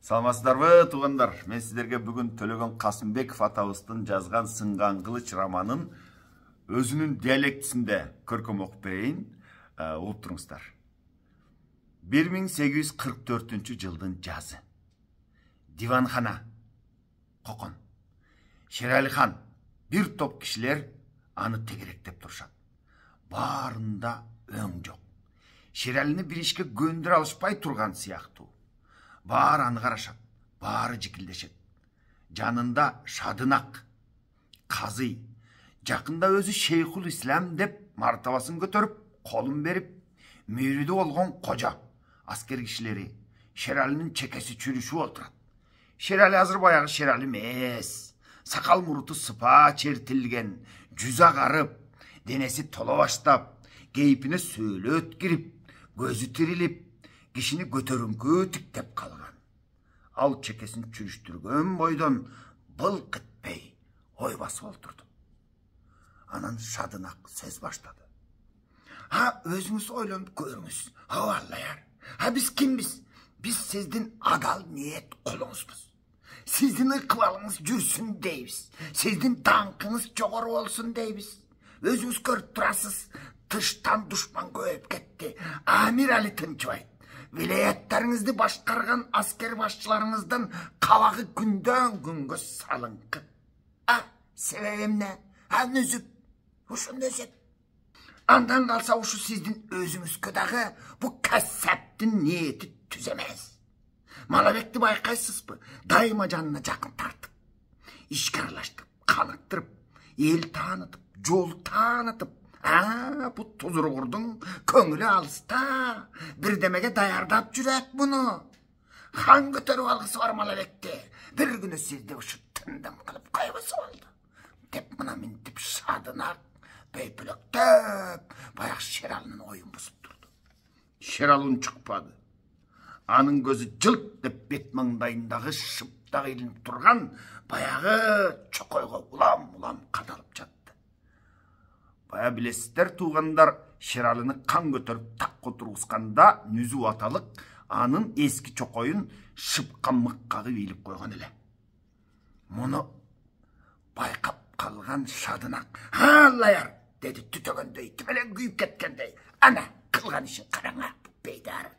Саламатсыздарбы, туугандар? Мен сиздерге бүгүн Төлөгөн Касымбеков атабыздын жазган Сынган кылыч романын өзүнүн диалектисинде көркөм окуп берейин, угуп туруңуздар. 1844-жылдын жазы. Диванхана. Кокон. Шерали хан, бир топ кишилер аны тегеректеп турушат. Баарында өң жок. Шералини бир ишке көндүрө алышпай турган сыяктуу. Баары аны карашат, баары жикилдешет. Жанында Шадынак, казый, жакында өзү Шейхул Ислам деп мартабасын көтөрүп, колун берип, мүйрүдү болгон кожа, аскер кишилери, Шералинин чекеси чүрүшүп отурат. Шерали азыр баягы Шерали эмес. Сакал муруту сыпа чертилген, жүзү агарып, денеси толо баштап, кейпине сөөлөт кирип, көзү тирилип, кишини көтөрүңкү тиктеп калган. Ал чекесин чүрүштүргөн бойдон былк этпей ой басып олтурду. Анан Шадынак сөз баштады. Өзүңүз ойлонуп көрүңүз. Аллаяр. Биз кимбиз? Биз сиздин адал ниет кулуңузбуз. Сиздин ыкыбалыңыз жүрсүн дейбиз. Сиздин даңкыңыз жогору болсун дейбиз. Өзүңүз көрүп турасыз, тыштан душман көбөйүп кетти. Амир али тынчыбайт. Вилаяттарыңызды башкарган аскер башчыларыңыздын кабагы күндөн күнгө салыңкы. Себеби эмне? Нүзүп. Ушу нөсөт. Андан калса ушу сиздин өзүңүзгө дагы бу касаптын ниети түз эмес. Малабекти байкайсызбы? Дайыма жанына жакын тартып, ишке аралаштырып, каныктырып, эл таанытып, жол таанытып, бу тузургурдун көңүлү алыста, бирдемеге даярдап жүрөт муну. Хан көтөрүп алгысы бар Малабекти. Бир күнү сизди ушу тындым кылып койбосо болду. Деп мына минтип Шадынак бөйпөлөктөп, баягы Шералынын оюн бузуп турду. Шерал чыкпады. Анын көзү жылт деп бет маңдайындагы шыптак илинип турган баягы чокойго улам-улам кадалып жатты. Бая билесиздер, туугандар, Шералыны кан көтөрүп такка тургузганда Нүзү аталык анын эски чокоюн шыпка мыккагы ийилип койгон эле. Муну байкап калган Шадынак аллаяр деди түтөгөндөй, тимелен күйүп кеткендей. Ана кылган ишин караңа, бейдар.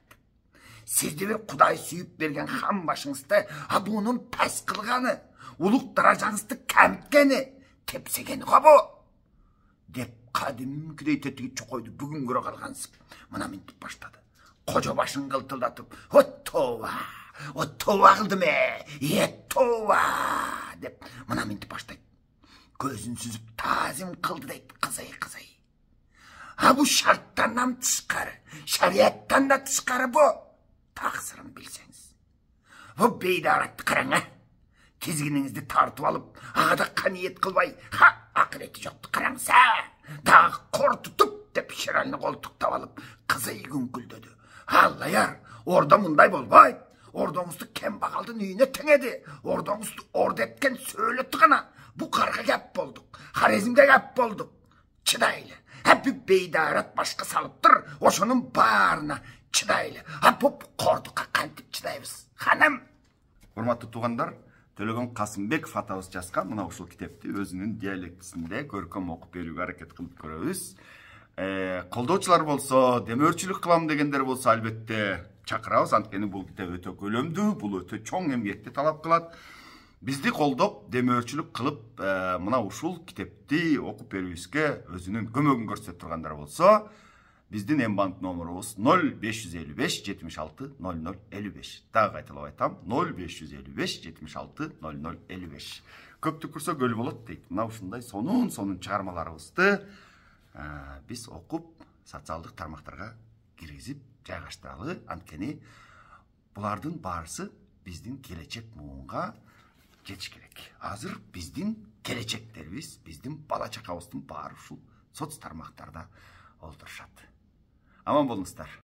Сизди бир Кудай сүйүп берген хан башыңызды бунун пас кылганы, улук даражаңызды камиткени, тепсегени кабы? Деп кадимкидей тетиги чокойду бүгүн көрө калгансып, мына минтип баштады. Кожо башын кылтылдатып, оттова кылдым еттова деп мына минтип баштайт. Көзүн сүзүп таазим кылды дейт, кызый. Бу шарттан тышкары, шарияттан да тышкары бу. Таксырын билсеңиз. Бу бейдаратты караңа. Тизгиниңизди тартып алып, ада каниет кылбай, акырети жокту караңса, дагы кортутуп деп Шералини колтуктап алып, кызый күңкүлдөдү. Аллаяр, ордо мындай болбойт. Ордоңузду кембагалдын үйүнө теңеди. Ордоңузду ордо эткен сөөлөтү гана. Бу карга кеп болдук. Харезмге кеп болдук. Чыдайлы. Бу бейдарат башка салыптыр. Ошонун баарына чыдайлы. Бу кордукка кантип чыдайбыз? Ханым. Урматтуу туугандар, Төлөгөн Касымбеков атабыз жазган мына ушул китепти өзүнүн диалектисинде көркөм окуп берүүгө аракет кылып көрөбүз. Колдоочулар болсо, демөөрчүлүк кылам дегендер болсо, албетте чакырабыз. Анткени бул китеп өтө көлөмдүү, бул өтө чоң эмгекти талап кылат. Бизди колдоп, демөөрчүлүк кылып, мына ушул китепти окуп берүүбүзгө өзүнүн көмөгүн көрсөтүп тургандар болсо, биздин эмбанк номерубуз 0555 76 0055. Дагы кайталап айтам, 0555 76 0055. Көптү көрсө көл болот дейт. Мына ушундай сонун чыгармаларыбызды биз окуп, социалдык тармактарга киргизип жайгаштыралы. Анткени булардын баарысы биздин келечек муунга жетиш керек. Азыр биздин келечектерибиз, биздин бала чакабыздын баары ушул соц тармактарда олтурушат. Аман болуңуздар.